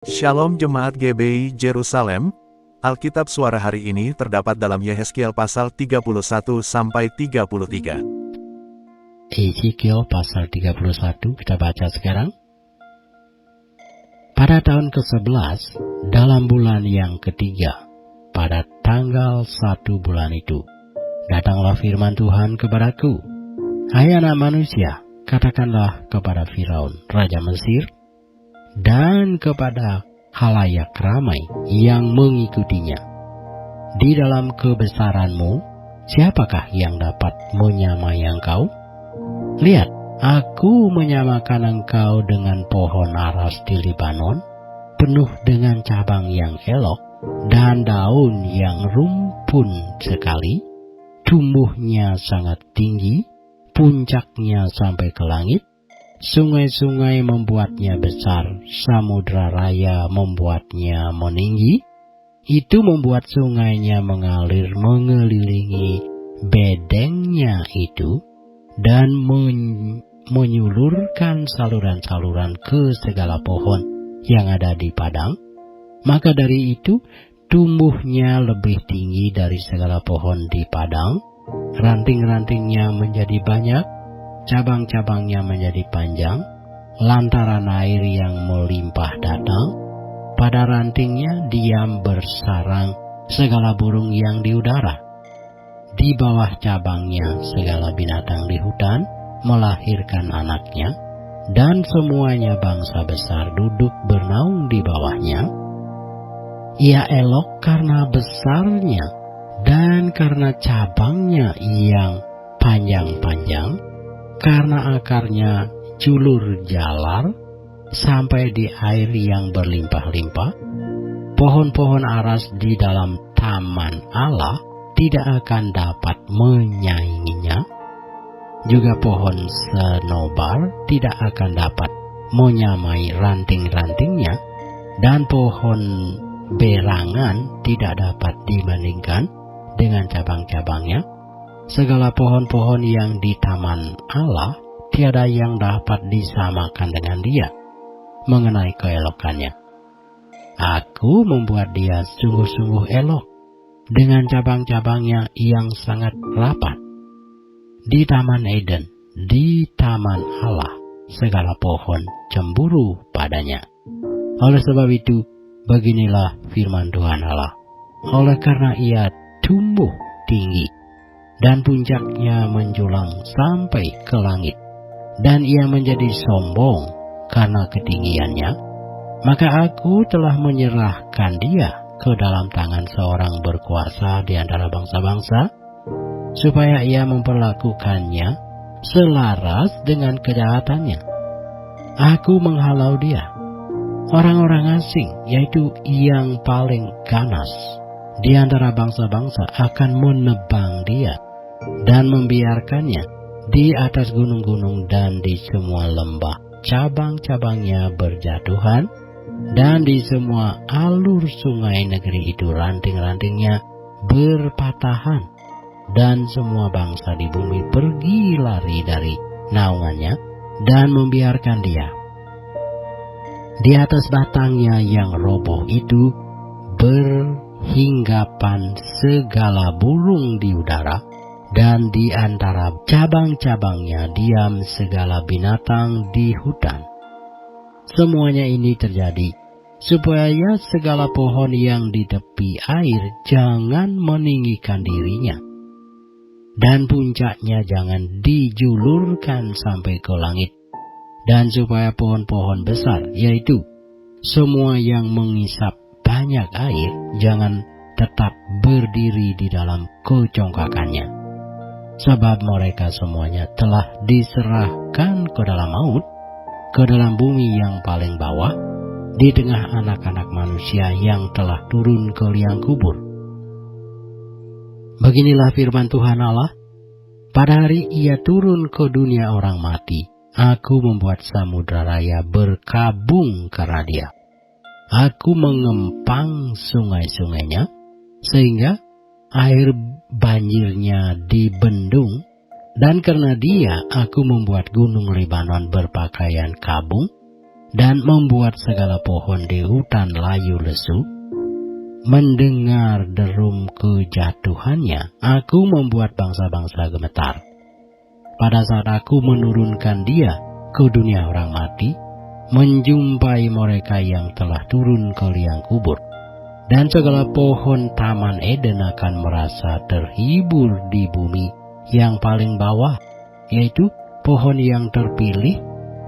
Shalom Jemaat GBI Jerusalem, Alkitab suara hari ini terdapat dalam Yehezkiel pasal 31-33. Yehezkiel pasal 31 kita baca sekarang. Pada tahun ke-11, dalam bulan yang ketiga, pada tanggal 1 bulan itu, datanglah firman Tuhan kepadaku. Hai anak manusia, katakanlah kepada Firaun, Raja Mesir, dan kepada halayak ramai yang mengikutinya. Di dalam kebesaranmu, siapakah yang dapat menyamai engkau? Lihat, aku menyamakan engkau dengan pohon aras di Libanon, penuh dengan cabang yang elok dan daun yang rumpun sekali, tumbuhnya sangat tinggi, puncaknya sampai ke langit. Sungai-sungai membuatnya besar, samudra raya membuatnya meninggi. Itu membuat sungainya mengalir mengelilingi bedengnya itu, dan menyulurkan saluran-saluran ke segala pohon yang ada di padang. Maka dari itu, tumbuhnya lebih tinggi dari segala pohon di padang. Ranting-rantingnya menjadi banyak, cabang-cabangnya menjadi panjang, lantaran air yang melimpah datang. Pada rantingnya diam bersarang segala burung yang di udara. Di bawah cabangnya segala binatang di hutan melahirkan anaknya, dan semuanya bangsa besar duduk bernaung di bawahnya. Ia elok karena besarnya dan karena cabangnya yang panjang-panjang, karena akarnya julur jalar sampai di air yang berlimpah-limpah. Pohon-pohon aras di dalam taman Allah tidak akan dapat menyainginya. Juga pohon senobar tidak akan dapat menyamai ranting-rantingnya, dan pohon berangan tidak dapat dibandingkan dengan cabang-cabangnya. Segala pohon-pohon yang di taman Allah, tiada yang dapat disamakan dengan dia mengenai keelokannya. Aku membuat dia sungguh-sungguh elok dengan cabang-cabangnya yang sangat rapat. Di taman Eden, di taman Allah, segala pohon cemburu padanya. Oleh sebab itu, beginilah firman Tuhan Allah. Oleh karena ia tumbuh tinggi, dan puncaknya menjulang sampai ke langit, dan ia menjadi sombong karena ketinggiannya, maka aku telah menyerahkan dia ke dalam tangan seorang berkuasa di antara bangsa-bangsa, supaya ia memperlakukannya selaras dengan kejahatannya. Aku menghalau dia. Orang-orang asing, yaitu yang paling ganas di antara bangsa-bangsa, akan menebang dia dan membiarkannya di atas gunung-gunung dan di semua lembah. Cabang-cabangnya berjatuhan, dan di semua alur sungai negeri itu ranting-rantingnya berpatahan, dan semua bangsa di bumi pergi lari dari naungannya dan membiarkan dia. Di atas batangnya yang roboh itu berhinggapan segala burung di udara, dan di antara cabang-cabangnya diam segala binatang di hutan. Semuanya ini terjadi supaya segala pohon yang di tepi air jangan meninggikan dirinya, dan puncaknya jangan dijulurkan sampai ke langit, dan supaya pohon-pohon besar, yaitu semua yang mengisap banyak air, jangan tetap berdiri di dalam kecongkakannya. Sebab mereka semuanya telah diserahkan ke dalam maut, ke dalam bumi yang paling bawah, di tengah anak-anak manusia yang telah turun ke liang kubur. Beginilah firman Tuhan Allah. Pada hari ia turun ke dunia orang mati, aku membuat samudra raya berkabung karena dia. Aku mengempang sungai-sungainya, sehingga air banjirnya dibendung, dan karena dia aku membuat gunung Libanon berpakaian kabung, dan membuat segala pohon di hutan layu lesu. Mendengar derum kejatuhannya, aku membuat bangsa-bangsa gemetar. Pada saat aku menurunkan dia ke dunia orang mati, menjumpai mereka yang telah turun ke liang kubur, dan segala pohon taman Eden akan merasa terhibur di bumi yang paling bawah, yaitu pohon yang terpilih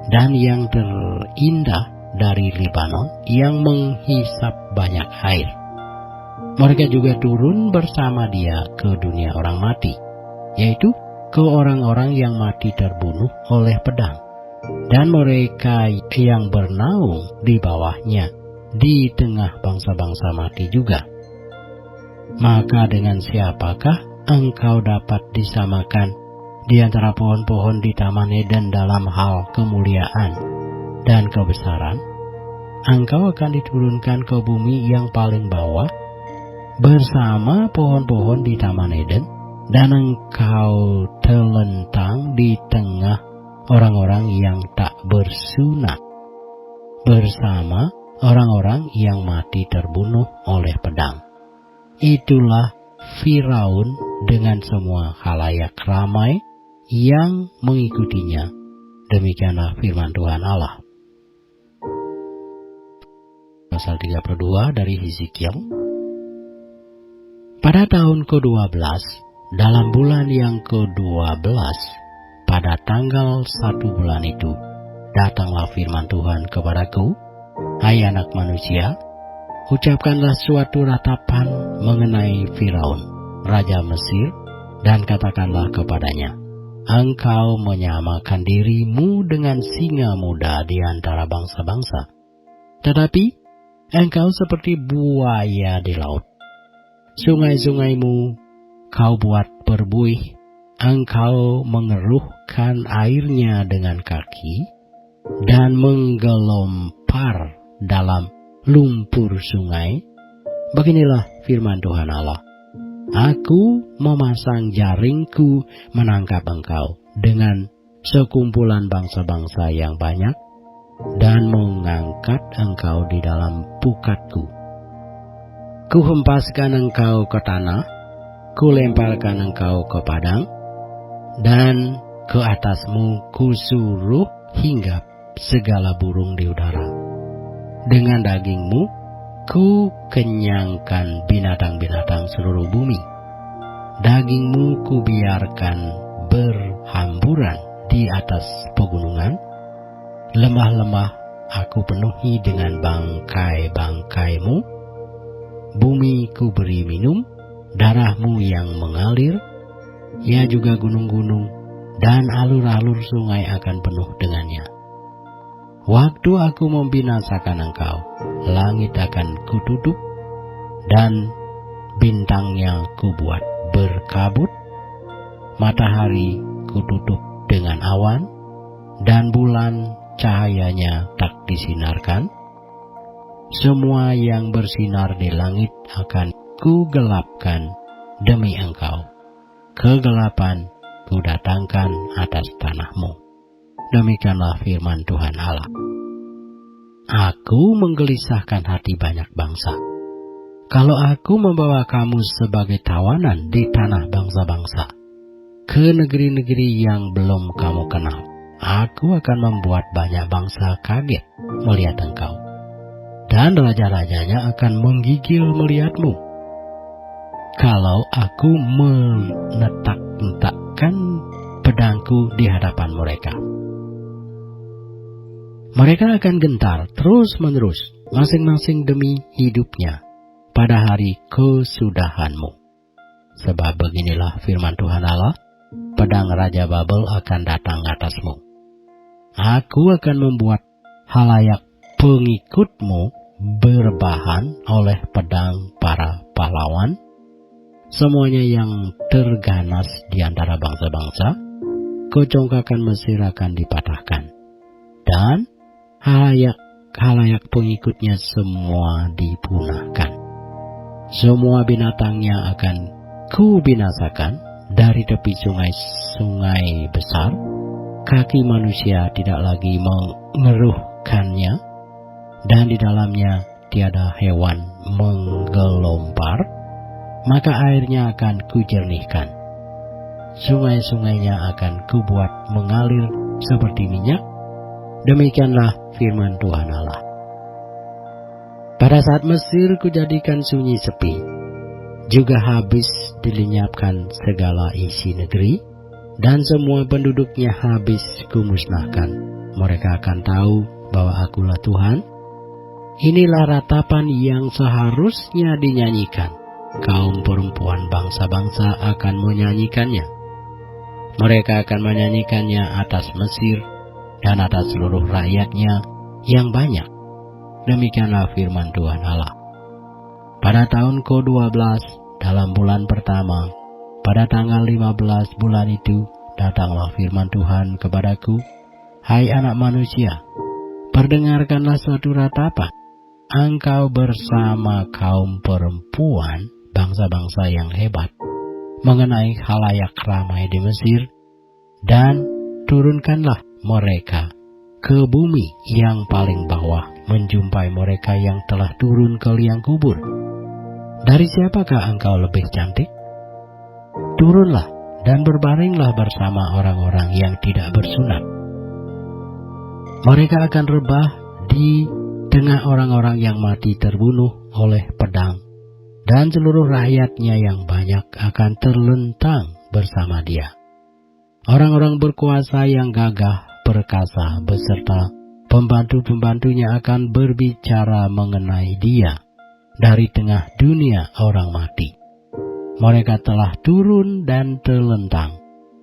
dan yang terindah dari Libanon yang menghisap banyak air. Mereka juga turun bersama dia ke dunia orang mati, yaitu ke orang-orang yang mati terbunuh oleh pedang, dan mereka yang bernaung di bawahnya di tengah bangsa-bangsa mati juga. Maka dengan siapakah engkau dapat disamakan di antara pohon-pohon di Taman Eden dalam hal kemuliaan dan kebesaran? Engkau akan diturunkan ke bumi yang paling bawah bersama pohon-pohon di Taman Eden, dan engkau telentang di tengah orang-orang yang tak bersunat, bersama orang-orang yang mati terbunuh oleh pedang. Itulah Firaun dengan semua khalayak ramai yang mengikutinya. Demikianlah firman Tuhan Allah. Pasal 32 dari Hezekiel. Pada tahun ke-12, dalam bulan yang ke-12, pada tanggal 1 bulan itu, datanglah firman Tuhan kepadaku, "Hai anak manusia, ucapkanlah suatu ratapan mengenai Firaun, raja Mesir, dan katakanlah kepadanya, engkau menyamakan dirimu dengan singa muda di antara bangsa-bangsa, tetapi engkau seperti buaya di laut. Sungai-sungaimu kau buat berbuih, engkau mengeruhkan airnya dengan kaki, dan menggelompar dalam lumpur sungai. Beginilah firman Tuhan Allah, aku memasang jaringku menangkap engkau dengan sekumpulan bangsa-bangsa yang banyak, dan mengangkat engkau di dalam pukatku. Kuhempaskan engkau ke tanah, kulemparkan engkau ke padang, dan ke atasmu kusuruh hinggap segala burung di udara. Dengan dagingmu ku kenyangkan binatang-binatang seluruh bumi. Dagingmu ku biarkan berhamburan di atas pegunungan. Lembah-lembah aku penuhi dengan bangkai-bangkaimu. Bumi ku beri minum darahmu yang mengalir. Ya juga gunung-gunung dan alur-alur sungai akan penuh dengannya. Waktu aku membinasakan engkau, langit akan kututup, dan bintangnya kubuat berkabut. Matahari kututup dengan awan, dan bulan cahayanya tak disinarkan. Semua yang bersinar di langit akan kugelapkan demi engkau. Kegelapan kudatangkan atas tanahmu. Demikianlah firman Tuhan Allah. Aku menggelisahkan hati banyak bangsa. Kalau aku membawa kamu sebagai tawanan di tanah bangsa-bangsa, ke negeri-negeri yang belum kamu kenal, aku akan membuat banyak bangsa kaget melihat engkau, dan raja-rajanya akan menggigil melihatmu. Kalau aku menetap-letakkan pedangku di hadapan mereka, mereka akan gentar terus-menerus, masing-masing demi hidupnya, pada hari kesudahanmu. Sebab beginilah firman Tuhan Allah, pedang Raja Babel akan datang atasmu. Aku akan membuat halayak pengikutmu berbahan oleh pedang para pahlawan. Semuanya yang terganas di antara bangsa-bangsa, kecongkakan Mesir akan dipatahkan, dan halayak pengikutnya semua dipunahkan. Semua binatangnya akan kubinasakan dari tepi sungai-sungai besar. Kaki manusia tidak lagi mengeruh menundukkannya, dan di dalamnya tiada hewan menggelompar, maka airnya akan kujernihkan. Sungai-sungainya akan kubuat mengalir seperti minyak. Demikianlah firman Tuhan Allah. Pada saat Mesir kujadikan sunyi sepi, juga habis dilenyapkan segala isi negeri, dan semua penduduknya habis kumusnahkan. Mereka akan tahu bahwa Akulah Tuhan. Inilah ratapan yang seharusnya dinyanyikan. Kaum perempuan bangsa-bangsa akan menyanyikannya. Mereka akan menyanyikannya atas Mesir dan atas seluruh rakyatnya yang banyak. Demikianlah firman Tuhan Allah. Pada tahun ke-12 dalam bulan pertama, pada tanggal 15 bulan itu, datanglah firman Tuhan kepadaku, "Hai anak manusia, perdengarkanlah suatu ratapan. Engkau bersama kaum perempuan bangsa-bangsa yang hebat mengenai khalayak ramai di Mesir, dan turunkanlah mereka ke bumi yang paling bawah menjumpai mereka yang telah turun ke liang kubur. Dari siapakah engkau lebih cantik? Turunlah dan berbaringlah bersama orang-orang yang tidak bersunat. Mereka akan rebah di tengah orang-orang yang mati terbunuh oleh pedang, dan seluruh rakyatnya yang banyak akan terlentang bersama dia. Orang-orang berkuasa yang gagah perkasa beserta pembantu-pembantunya akan berbicara mengenai dia dari tengah dunia orang mati. Mereka telah turun dan terlentang.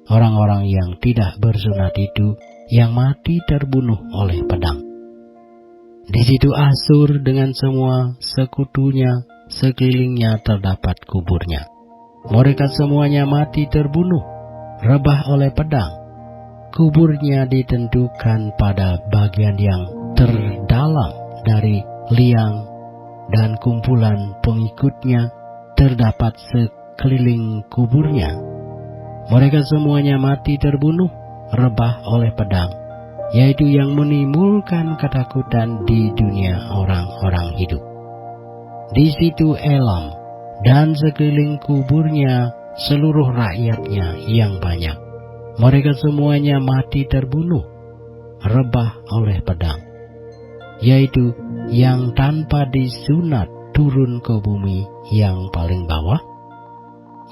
Orang-orang yang tidak bersunat itu yang mati terbunuh oleh pedang. Di situ Asur dengan semua sekutunya sekelilingnya terdapat kuburnya. Mereka semuanya mati terbunuh, rebah oleh pedang. Kuburnya ditentukan pada bagian yang terdalam dari liang, dan kumpulan pengikutnya terdapat sekeliling kuburnya. Mereka semuanya mati terbunuh, rebah oleh pedang, yaitu yang menimbulkan ketakutan di dunia orang-orang hidup. Di situ Elam dan sekeliling kuburnya seluruh rakyatnya yang banyak. Mereka semuanya mati terbunuh, rebah oleh pedang, yaitu yang tanpa disunat turun ke bumi yang paling bawah,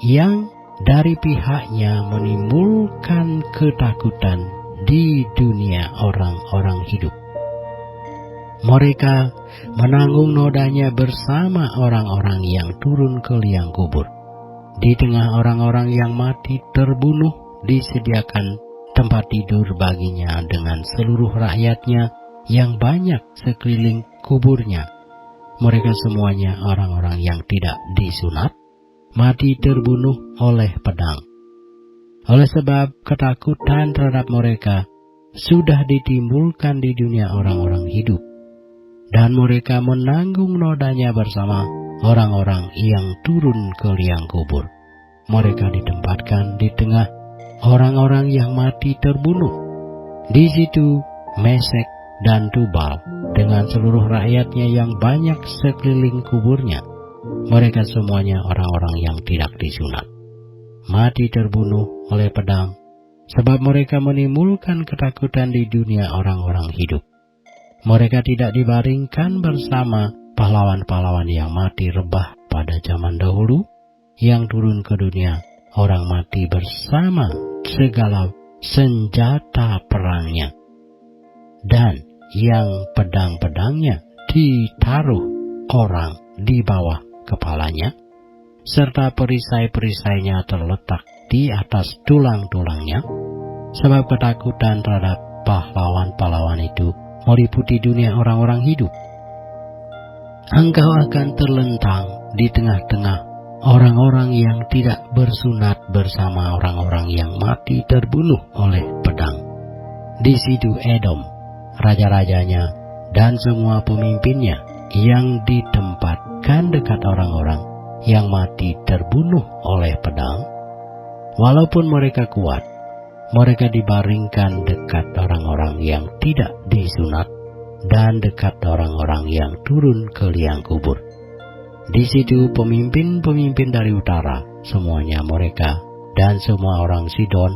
yang dari pihaknya menimbulkan ketakutan di dunia orang-orang hidup. Mereka menanggung nodanya bersama orang-orang yang turun ke liang kubur. Di tengah orang-orang yang mati terbunuh disediakan tempat tidur baginya dengan seluruh rakyatnya yang banyak sekeliling kuburnya. Mereka semuanya orang-orang yang tidak disunat, mati terbunuh oleh pedang. Oleh sebab ketakutan terhadap mereka sudah ditimbulkan di dunia orang-orang hidup, dan mereka menanggung nodanya bersama orang-orang yang turun ke liang kubur. Mereka ditempatkan di tengah orang-orang yang mati terbunuh. Di situ Mesek dan Tubal dengan seluruh rakyatnya yang banyak sekeliling kuburnya. Mereka semuanya orang-orang yang tidak disunat, mati terbunuh oleh pedang, sebab mereka menimbulkan ketakutan di dunia orang-orang hidup. Mereka tidak dibaringkan bersama pahlawan-pahlawan yang mati rebah pada zaman dahulu, yang turun ke dunia orang mati bersama segala senjata perangnya, dan yang pedang-pedangnya ditaruh orang di bawah kepalanya, serta perisai-perisainya terletak di atas tulang-tulangnya, sebab ketakutan terhadap pahlawan-pahlawan itu meliputi dunia orang-orang hidup. Engkau akan terlentang di tengah-tengah orang-orang yang tidak bersunat bersama orang-orang yang mati terbunuh oleh pedang. Di situ Edom, raja-rajanya, dan semua pemimpinnya yang ditempatkan dekat orang-orang yang mati terbunuh oleh pedang. Walaupun mereka kuat, mereka dibaringkan dekat orang-orang yang tidak disunat, dan dekat orang-orang yang turun ke liang kubur. Di situ pemimpin-pemimpin dari utara, semuanya mereka, dan semua orang Sidon,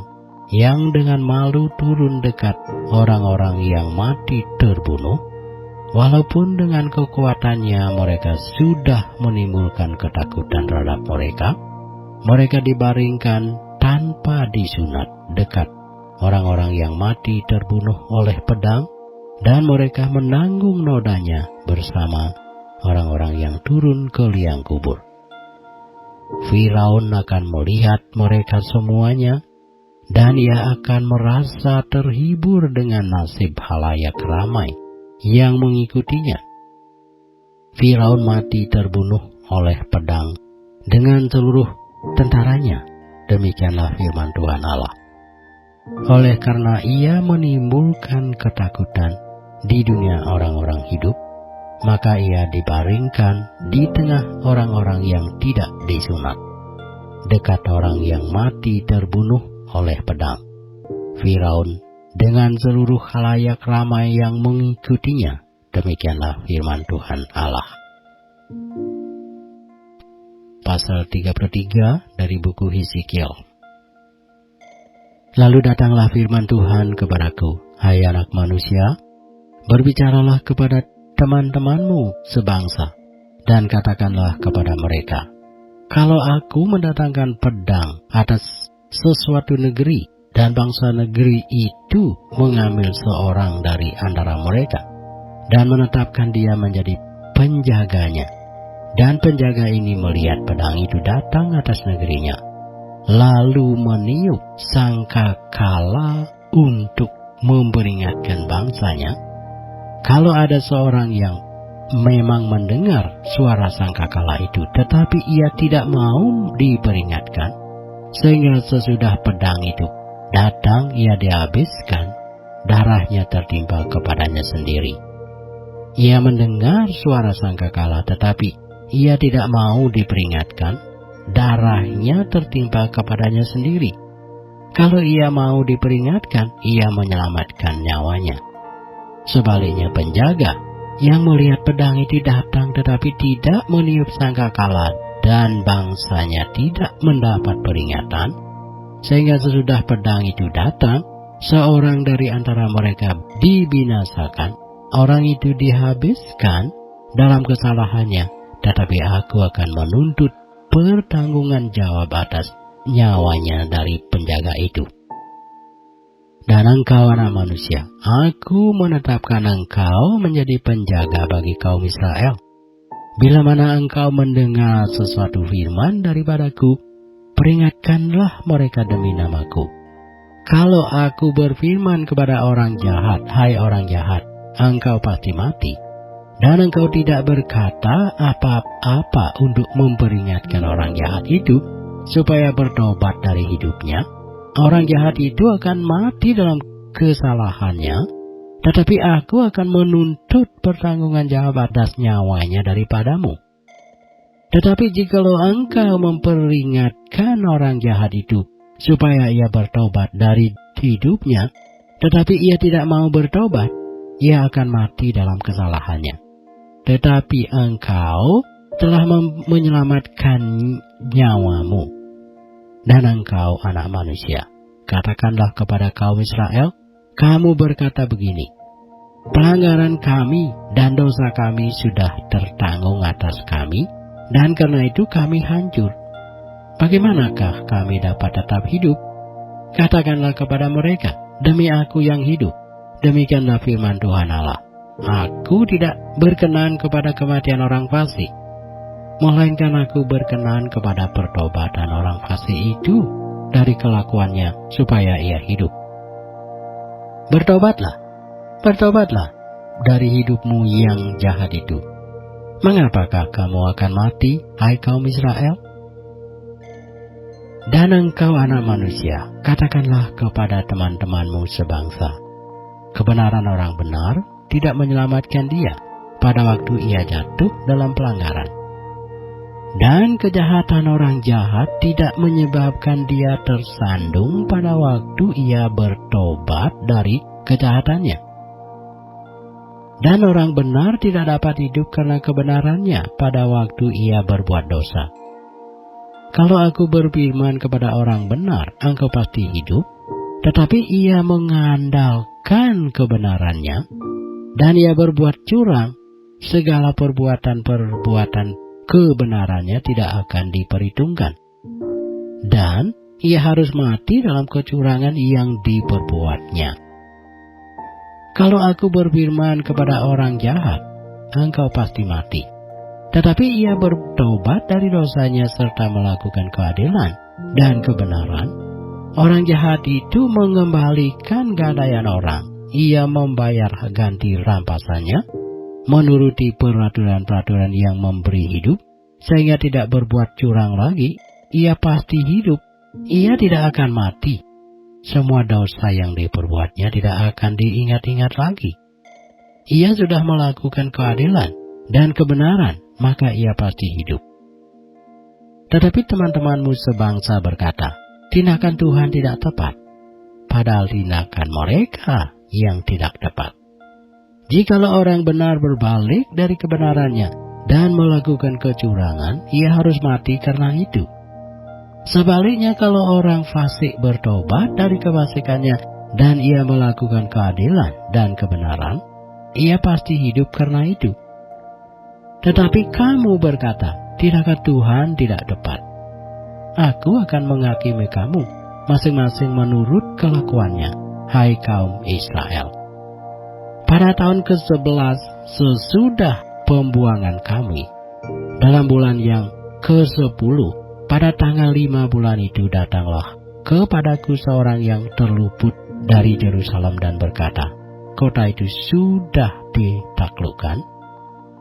yang dengan malu turun dekat orang-orang yang mati terbunuh, walaupun dengan kekuatannya mereka sudah menimbulkan ketakutan terhadap mereka, mereka dibaringkan tanpa disunat dekat orang-orang yang mati terbunuh oleh pedang, dan mereka menanggung nodanya bersama orang-orang yang turun ke liang kubur. Firaun akan melihat mereka semuanya, dan ia akan merasa terhibur dengan nasib halayak ramai yang mengikutinya. Firaun mati terbunuh oleh pedang dengan seluruh tentaranya. Demikianlah firman Tuhan Allah. Oleh karena ia menimbulkan ketakutan di dunia orang-orang hidup, maka ia dibaringkan di tengah orang-orang yang tidak disunat, dekat orang yang mati terbunuh oleh pedang. Firaun dengan seluruh khalayak ramai yang mengikutinya. Demikianlah firman Tuhan Allah. Pasal 33 dari buku Hizkiel. Lalu datanglah firman Tuhan kepadaku, hai anak manusia, berbicaralah kepada teman-temanmu sebangsa, dan katakanlah kepada mereka, kalau aku mendatangkan pedang atas sesuatu negeri, dan bangsa negeri itu mengambil seorang dari antara mereka, dan menetapkan dia menjadi penjaganya, dan penjaga ini melihat pedang itu datang atas negerinya, lalu meniup sangkakala untuk memperingatkan bangsanya. Kalau ada seorang yang memang mendengar suara sangkakala itu, tetapi ia tidak mau diperingatkan, sehingga sesudah pedang itu datang ia dihabiskan, darahnya tertimpa kepadanya sendiri. Ia mendengar suara sangkakala, tetapi ia tidak mau diperingatkan, darahnya tertimpa kepadanya sendiri. Kalau ia mau diperingatkan, ia menyelamatkan nyawanya. Sebaliknya penjaga yang melihat pedang itu datang tetapi tidak meniup sangkakala, dan bangsanya tidak mendapat peringatan, sehingga sesudah pedang itu datang, seorang dari antara mereka dibinasakan, orang itu dihabiskan dalam kesalahannya, tetapi aku akan menuntut pertanggungan jawab atas nyawanya dari penjaga itu. Dan engkau anak manusia, aku menetapkan engkau menjadi penjaga bagi kaum Israel. Bila mana engkau mendengar sesuatu firman daripadaku, peringatkanlah mereka demi namaku. Kalau aku berfirman kepada orang jahat, hai orang jahat, engkau pasti mati, dan engkau tidak berkata apa-apa untuk memperingatkan orang jahat itu supaya bertobat dari hidupnya, orang jahat itu akan mati dalam kesalahannya, tetapi aku akan menuntut pertanggungan jawab atas nyawanya daripadamu. Tetapi jikalau engkau memperingatkan orang jahat itu supaya ia bertobat dari hidupnya, tetapi ia tidak mau bertobat, ia akan mati dalam kesalahannya. Tetapi engkau telah menyelamatkan nyawamu. Dan engkau anak manusia, katakanlah kepada kaum Israel, kamu berkata begini, pelanggaran kami dan dosa kami sudah tertanggung atas kami, dan karena itu kami hancur. Bagaimanakah kami dapat tetap hidup? Katakanlah kepada mereka, demi aku yang hidup, demikianlah firman Tuhan Allah, aku tidak berkenan kepada kematian orang fasik, melainkan aku berkenan kepada pertobatan orang fasik itu dari kelakuannya supaya ia hidup. Bertobatlah, bertobatlah dari hidupmu yang jahat itu. Mengapakah kamu akan mati, hai kaum Israel? Dan engkau anak manusia, katakanlah kepada teman-temanmu sebangsa, kebenaran orang benar tidak menyelamatkan dia pada waktu ia jatuh dalam pelanggaran. Dan kejahatan orang jahat tidak menyebabkan dia tersandung pada waktu ia bertobat dari kejahatannya. Dan orang benar tidak dapat hidup karena kebenarannya pada waktu ia berbuat dosa. Kalau aku berfirman kepada orang benar, engkau pasti hidup, tetapi ia mengandalkan kebenarannya, dan ia berbuat curang, segala perbuatan-perbuatan kebenarannya tidak akan diperhitungkan. Dan ia harus mati dalam kecurangan yang diperbuatnya. Kalau aku berfirman kepada orang jahat, engkau pasti mati. Tetapi ia bertobat dari dosanya serta melakukan keadilan dan kebenaran. Orang jahat itu mengembalikan gadaian orang. Ia membayar ganti rampasannya, menuruti peraturan-peraturan yang memberi hidup, sehingga tidak berbuat curang lagi. Ia pasti hidup. Ia tidak akan mati. Semua dosa yang diperbuatnya tidak akan diingat-ingat lagi. Ia sudah melakukan keadilan dan kebenaran, maka ia pasti hidup. Tetapi teman-temanmu sebangsa berkata, tindakan Tuhan tidak tepat, padahal tindakan mereka yang tidak tepat. Jikalau orang benar berbalik dari kebenarannya dan melakukan kecurangan, ia harus mati karena itu. Sebaliknya, kalau orang fasik bertobat dari kefasikannya dan ia melakukan keadilan dan kebenaran, ia pasti hidup karena itu. Tetapi kamu berkata, tindakan Tuhan tidak tepat. Aku akan menghakimi kamu, masing-masing menurut kelakuannya, hai kaum Israel. Pada tahun ke-11 sesudah pembuangan kami, dalam bulan yang ke-10, pada tanggal 5 bulan itu datanglah kepadaku seorang yang terluput dari Yerusalem dan berkata, kota itu sudah ditaklukkan.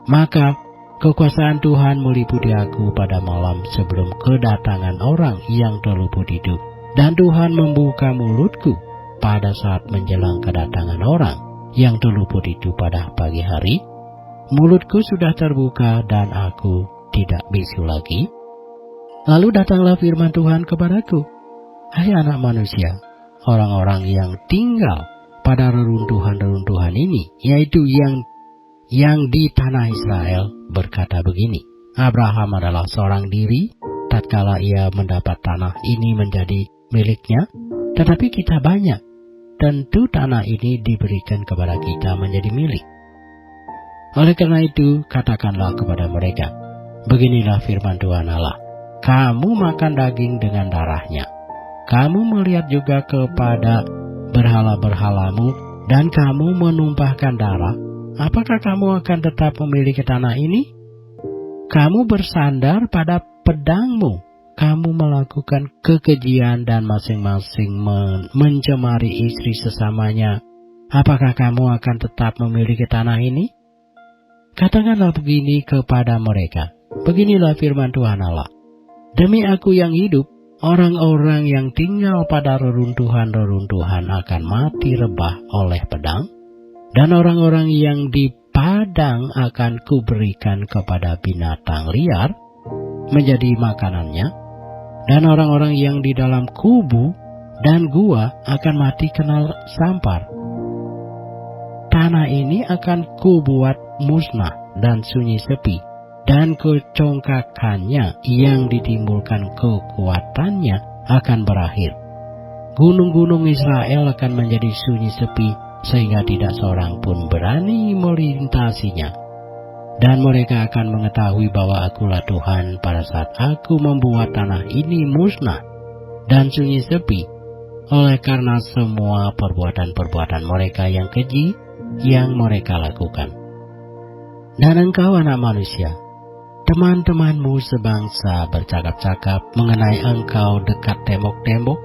Maka kekuasaan Tuhan meliputi aku pada malam sebelum kedatangan orang yang terluput itu. Dan Tuhan membuka mulutku pada saat menjelang kedatangan orang yang terluput itu pada pagi hari. Mulutku sudah terbuka dan aku tidak bisu lagi. Lalu datanglah firman Tuhan kepadaku, hai anak manusia, orang-orang yang tinggal pada reruntuhan-reruntuhan ini, yaitu yang di tanah Israel, berkata begini, Abraham adalah seorang diri, tatkala ia mendapat tanah ini menjadi miliknya, tetapi kita banyak, tentu tanah ini diberikan kepada kita menjadi milik. Oleh karena itu, katakanlah kepada mereka, beginilah firman Tuhan Allah, kamu makan daging dengan darahnya. Kamu melihat juga kepada berhala-berhalamu dan kamu menumpahkan darah. Apakah kamu akan tetap memiliki tanah ini? Kamu bersandar pada pedangmu. Kamu melakukan kekejian dan masing-masing mencemari istri sesamanya. Apakah kamu akan tetap memiliki tanah ini? Katakanlah begini kepada mereka. Beginilah firman Tuhan Allah. Demi aku yang hidup, orang-orang yang tinggal pada reruntuhan-reruntuhan akan mati rebah oleh pedang, dan orang-orang yang di padang akan kuberikan kepada binatang liar menjadi makanannya, dan orang-orang yang di dalam kubu dan gua akan mati kena sampar. Tanah ini akan kubuat musnah dan sunyi sepi, dan kecongkakannya yang ditimbulkan kekuatannya akan berakhir. Gunung-gunung Israel akan menjadi sunyi sepi, sehingga tidak seorang pun berani melintasinya. Dan mereka akan mengetahui bahwa akulah Tuhan pada saat aku membuat tanah ini musnah dan sunyi sepi, oleh karena semua perbuatan-perbuatan mereka yang keji yang mereka lakukan. Dan engkau anak manusia, teman-temanmu sebangsa bercakap-cakap mengenai engkau dekat tembok-tembok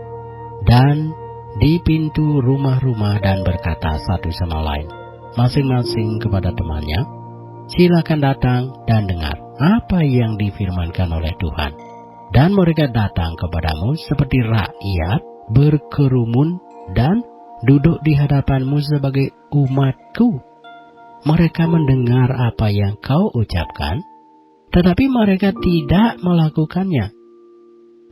dan di pintu rumah-rumah dan berkata satu sama lain, masing-masing kepada temannya, silakan datang dan dengar apa yang difirmankan oleh Tuhan. Dan mereka datang kepadamu seperti rakyat berkerumun dan duduk di hadapanmu sebagai umatku. Mereka mendengar apa yang kau ucapkan, tetapi mereka tidak melakukannya.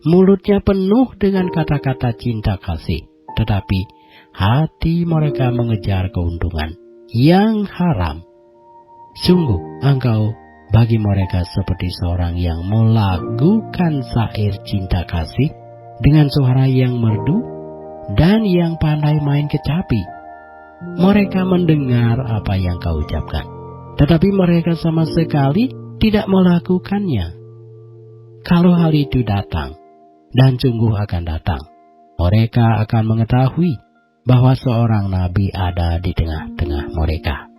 Mulutnya penuh dengan kata-kata cinta kasih, tetapi hati mereka mengejar keuntungan yang haram Sungguh engkau bagi mereka seperti seorang yang melakukan syair cinta kasih dengan suara yang merdu dan yang pandai main kecapi. Mereka mendengar apa yang kau ucapkan, tetapi mereka sama sekali tidak melakukannya. Kalau hal itu datang, dan sungguh akan datang, mereka akan mengetahui bahwa seorang nabi ada di tengah-tengah mereka.